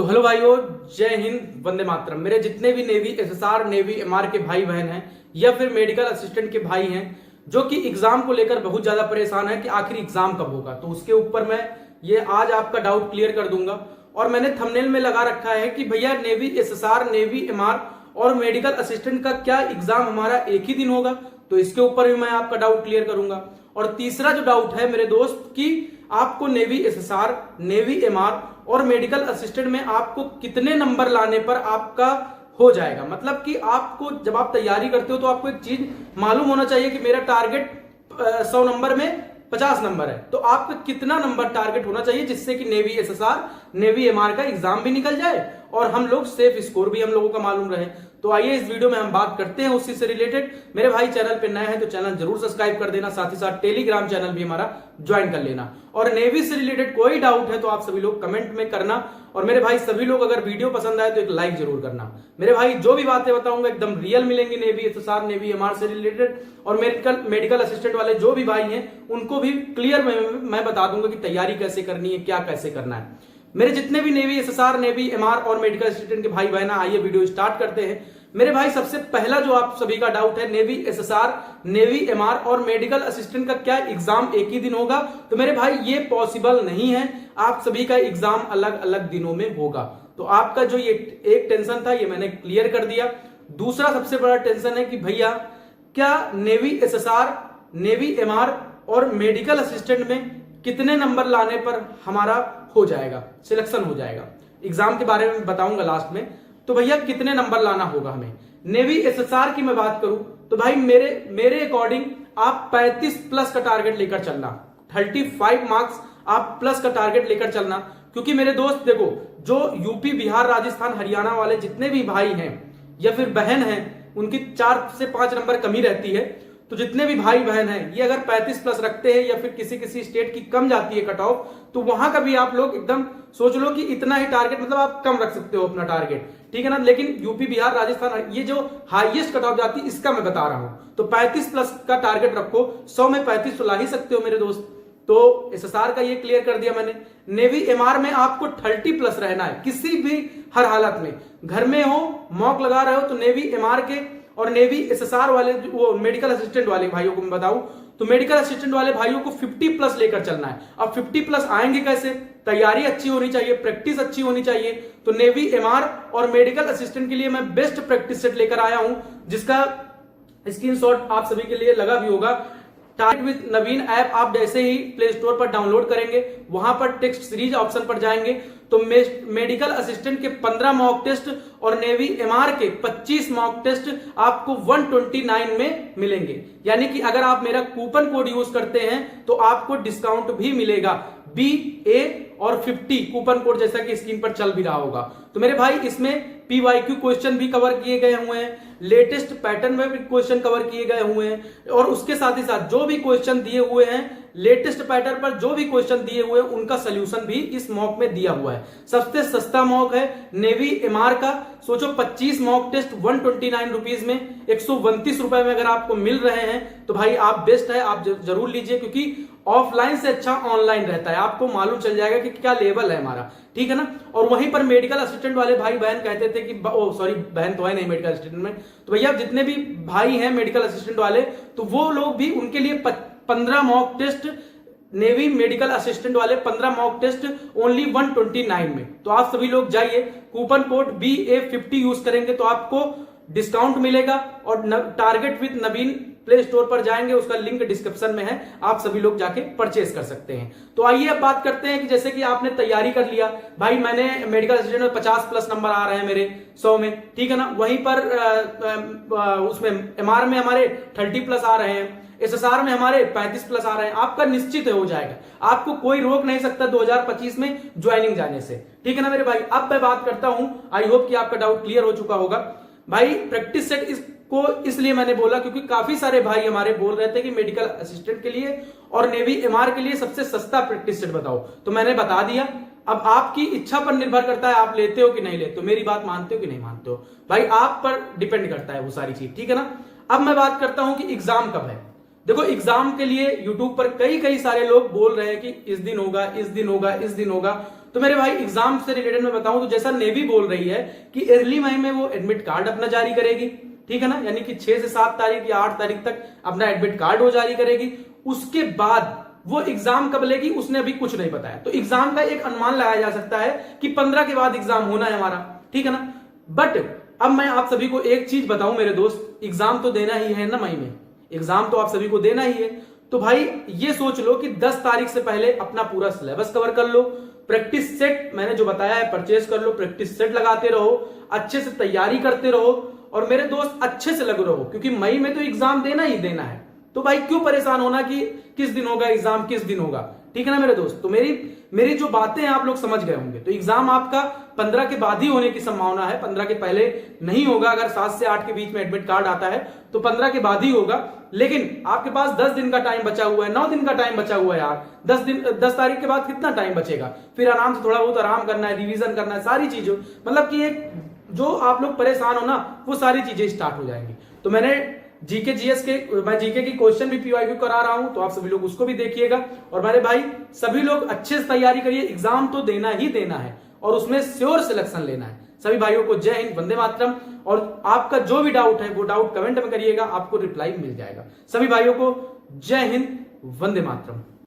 तो हेलो भाइयों, जय हिंद, वंदे मातरम। मेरे जितने भी नेवी एसएसआर, नेवी एमआर के भाई बहन हैं या फिर मेडिकल असिस्टेंट के भाई हैं जो कि एग्जाम को लेकर बहुत ज्यादा परेशान है कि आखिर एग्जाम कब होगा, तो उसके ऊपर मैं ये आज आपका डाउट क्लियर कर दूंगा। और मैंने थंबनेल में लगा रखा है कि भैया नेवी एसएसआर, नेवी एमआर और मेडिकल असिस्टेंट का क्या एग्जाम हमारा एक ही दिन होगा, तो इसके ऊपर भी मैं आपका डाउट क्लियर करूंगा। और तीसरा जो डाउट है मेरे दोस्त कि आपको नेवी एसएसआर, नेवी एमआर और मेडिकल असिस्टेंट में आपको कितने नंबर लाने पर आपका हो जाएगा। मतलब कि आपको जब आप तैयारी करते हो तो आपको एक चीज मालूम होना चाहिए कि मेरा टारगेट 100 नंबर में 50 नंबर है, तो आपका कितना नंबर टारगेट होना चाहिए जिससे कि नेवी एसएसआर, नेवी एमआर का एग्जाम भी निकल जाए और हम लोग सेफ स्कोर भी हम लोगों का मालूम रहे। तो आइए इस वीडियो में हम बात करते हैं उसी से रिलेटेड। मेरे भाई चैनल पे नए हैं तो चैनल जरूर सब्सक्राइब कर देना, साथ ही साथ टेलीग्राम चैनल भी हमारा ज्वाइन कर लेना। और नेवी से रिलेटेड कोई डाउट है तो आप सभी लोग कमेंट में करना। और मेरे भाई सभी लोग अगर वीडियो पसंद आए तो एक लाइक जरूर करना। मेरे भाई जो भी बातें बताऊंगा एकदम रियल मिलेंगी नेवी एसएसआर, नेवी एमआर से रिलेटेड। और मेडिकल असिस्टेंट वाले जो भी भाई हैं उनको भी क्लियर मैं बता दूंगा कि तैयारी कैसे करनी है, क्या कैसे करना है। मेरे जितने भी नेवी एसएसआर, नेवी एमआर और मेडिकल असिस्टेंट के भाई बहन, आइए वीडियो स्टार्ट करते हैं। मेरे भाई सबसे पहला जो आप सभी का डाउट है, नेवी एसएसआर, नेवी एमआर और मेडिकल असिस्टेंट का क्या एग्जाम एक ही दिन होगा, तो मेरे भाई ये पॉसिबल नहीं है। आप सभी का एग्जाम अलग अलग दिनों में होगा। तो आपका जो ये एक टेंशन था ये मैंने क्लियर कर दिया। दूसरा सबसे बड़ा टेंशन है कि भैया क्या नेवी एसएसआर, नेवी एमआर और मेडिकल असिस्टेंट में कितने नंबर लाने पर हमारा हो जाएगा, सिलेक्शन हो जाएगा। एग्जाम के बारे में बताऊंगा लास्ट में। तो भैया कितने नंबर लाना होगा हमें। नेवी एसएसआर की मैं बात करूं तो भाई मेरे अकॉर्डिंग आप 35 प्लस का टारगेट लेकर चलना, 35 मार्क्स आप प्लस का टारगेट लेकर चलना। क्योंकि मेरे दोस्त देखो, जो यूपी, बिहार, राजस्थान, हरियाणा वाले जितने भी भाई हैं या फिर बहन हैं, उनकी 4 से 5 नंबर कमी रहती है। तो जितने भी भाई बहन हैं ये अगर 35 प्लस रखते हैं या फिर किसी किसी स्टेट की कम जाती है कट ऑफ, तो वहां का भी आप लोग एकदम सोच लो कि इतना ही टारगेट, मतलब आप कम रख सकते हो अपना टारगेट, ठीक है ना। लेकिन यूपी, बिहार, राजस्थान ये जो हाईएस्ट कट ऑफ जाती है इसका मैं बता रहा हूं। तो 35 प्लस का टारगेट रखो, 100 में 35 तो ला ही सकते हो मेरे दोस्त। तो एसएसआर का ये क्लियर कर दिया मैंने। नेवी एमआर में आपको 30 प्लस रहना है किसी भी हर हालत में। घर में हो, मॉक लगा रहे हो, तो नेवी एमआर के और नेवी एसएसआर वाले, वो मेडिकल असिस्टेंट वाले भाइयों को मैं बताऊं तो मेडिकल असिस्टेंट वाले भाइयों को 50 प्लस लेकर चलना है। अब 50 प्लस आएंगे कैसे? तैयारी अच्छी होनी चाहिए, प्रैक्टिस अच्छी होनी चाहिए। तो नेवी एमआर और मेडिकल असिस्टेंट के लिए मैं बेस्ट प्रैक्टिस सेट लेकर आया हूं, जिसका स्क्रीनशॉट आप सभी के लिए लगा भी होगा। टारगेट विद नवीन ऐप आप जैसे ही प्ले स्टोर पर डाउनलोड करेंगे, वहां पर टेक्स्ट सीरीज ऑप्शन पर जाएंगे तो मेडिकल असिस्टेंट के 15 मॉक टेस्ट और नेवी एमआर के 25 मॉक टेस्ट आपको 129 में मिलेंगे। यानी कि अगर आप मेरा कूपन कोड यूज करते हैं तो आपको डिस्काउंट भी मिलेगा, BA और 50 कूपन कोड, जैसा कि स्क्रीन पर चल भी रहा होगा। तो मेरे भाई इसमें PYQ क्वेश्चन भी कवर किए गए हुए हैं, लेटेस्ट पैटर्न में भी क्वेश्चन कवर किए गए हुए हैं, और उसके साथ ही साथ जो भी क्वेश्चन दिए हुए हैं लेटेस्ट पैटर्न पर, जो भी क्वेश्चन दिए हुए हैं उनका सोल्यूशन भी इस मॉक में दिया हुआ है। सबसे सस्ता मॉक है नेवी एमआर का। सोचो 25 मॉक टेस्ट 129 रुपीज में, 129 रुपए में अगर आपको मिल रहे हैं तो भाई आप बेस्ट है, आप जरूर लीजिए। क्योंकि ऑफलाइन से अच्छा ऑनलाइन रहता है, आपको मालूम चल जाएगा कि क्या लेवल है हमारा, ठीक है ना। और वहीं पर मेडिकल असिस्टेंट वाले भाई बहन कहते थे कि सॉरी बहन तो है नहीं मेडिकल असिस्टेंट में, तो भैया जितने भी भाई हैं मेडिकल असिस्टेंट वाले, तो वो लोग भी, उनके लिए 15 mock test, navy medical assistant वाले 15 मॉक टेस्ट ओनली 129 में। तो आप सभी लोग जाइए, कूपन कोड BA50 यूज करेंगे तो आपको डिस्काउंट मिलेगा। और target with Naveen play store पर जाएंगे, उसका लिंक डिस्क्रिप्शन में है, आप सभी लोग जाके परचेज कर सकते हैं। तो आइए अब बात करते हैं कि जैसे कि आपने तैयारी कर लिया भाई, मैंने मेडिकल असिस्टेंट में 50 प्लस नंबर आ रहे हैं मेरे 100 में, ठीक है ना। वहीं पर उसमें एमआर में हमारे 30 प्लस आ रहे हैं, एसएसआर में हमारे 35 प्लस आ रहे हैं। आपका निश्चित हो जाएगा, आपको कोई रोक नहीं सकता 2025 में ज्वाइनिंग जाने से, ठीक है ना मेरे भाई। अब मैं बात करता हूं, आई होप कि आपका डाउट क्लियर हो चुका होगा। भाई प्रैक्टिस सेट को इसलिए मैंने बोला क्योंकि काफी सारे भाई हमारे बोल रहे थे कि मेडिकल असिस्टेंट के लिए और नेवी एमआर के लिए सबसे सस्ता प्रैक्टिस सेट बताओ, तो मैंने बता दिया। अब आपकी इच्छा पर निर्भर करता है, आप लेते हो कि नहीं लेते हो, मेरी बात मानते हो कि नहीं मानते हो, भाई आप पर डिपेंड करता है वो सारी चीज, ठीक है ना। अब मैं बात करता हूं कि एग्जाम कब है। देखो एग्जाम के लिए यूट्यूब पर कई सारे लोग बोल रहे हैं कि इस दिन होगा, इस दिन होगा, इस दिन होगा। तो मेरे भाई एग्जाम से रिलेटेड मैं बताऊं तो जैसा नेवी बोल रही है कि अर्ली मई में वो एडमिट कार्ड अपना जारी करेगी, ठीक है ना, यानी कि 6 से 7 तारीख या 8 तारीख तक अपना एडमिट कार्ड वो जारी करेगी। उसके बाद वो एग्जाम कब लेगी उसने अभी कुछ नहीं बताया। तो एग्जाम का एक अनुमान लगाया जा सकता है कि 15 के बाद एग्जाम होना है हमारा, ठीक है ना। बट अब मैं आप सभी को एक चीज बताऊं मेरे दोस्त, एग्जाम तो देना ही है ना मई में, एग्जाम तो आप सभी को देना ही है। तो भाई ये सोच लो कि 10 तारीख से पहले अपना पूरा सिलेबस कवर कर लो, प्रैक्टिस सेट मैंने जो बताया है परचेज कर लो, प्रैक्टिस सेट लगाते रहो, अच्छे से तैयारी करते रहो और मेरे दोस्त अच्छे से लग रहो, क्योंकि मई में तो एग्जाम देना ही देना है। तो भाई क्यों परेशान होना कि किस दिन होगा एग्जाम, किस दिन होगा, ठीक है ना मेरे दोस्त। तो मेरी जो बातें हैं आप लोग समझ गए होंगे। तो एग्जाम आपका 15 के बाद ही होने की संभावना है, 15 के पहले नहीं होगा। अगर 7 से 8 के बीच में एडमिट कार्ड आता है तो 15 के बाद ही होगा। लेकिन आपके पास 10 दिन का टाइम बचा हुआ है, 9 दिन का टाइम बचा हुआ है यार। 10 तारीख के बाद कितना टाइम बचेगा, फिर आराम से थोड़ा बहुत आराम करना है, रिवीजन करना है, सारी चीजों मतलब कि एक जो आप लोग परेशान हो ना वो सारी चीजें स्टार्ट हो जाएंगी। तो मैंने जीके जीएस के मैं जीके की क्वेश्चन भी पीवाईक्यू करा रहा हूं, तो आप सभी लोग उसको भी देखिएगा। और मेरे भाई सभी लोग अच्छे से तैयारी करिए, एग्जाम तो देना ही देना है और उसमें श्योर सिलेक्शन लेना है। सभी भाइयों को जय हिंद, वंदे मातरम। और आपका जो भी डाउट है वो डाउट कमेंट में करिएगा, आपको रिप्लाई मिल जाएगा। सभी भाइयों को जय हिंद, वंदे मातरम।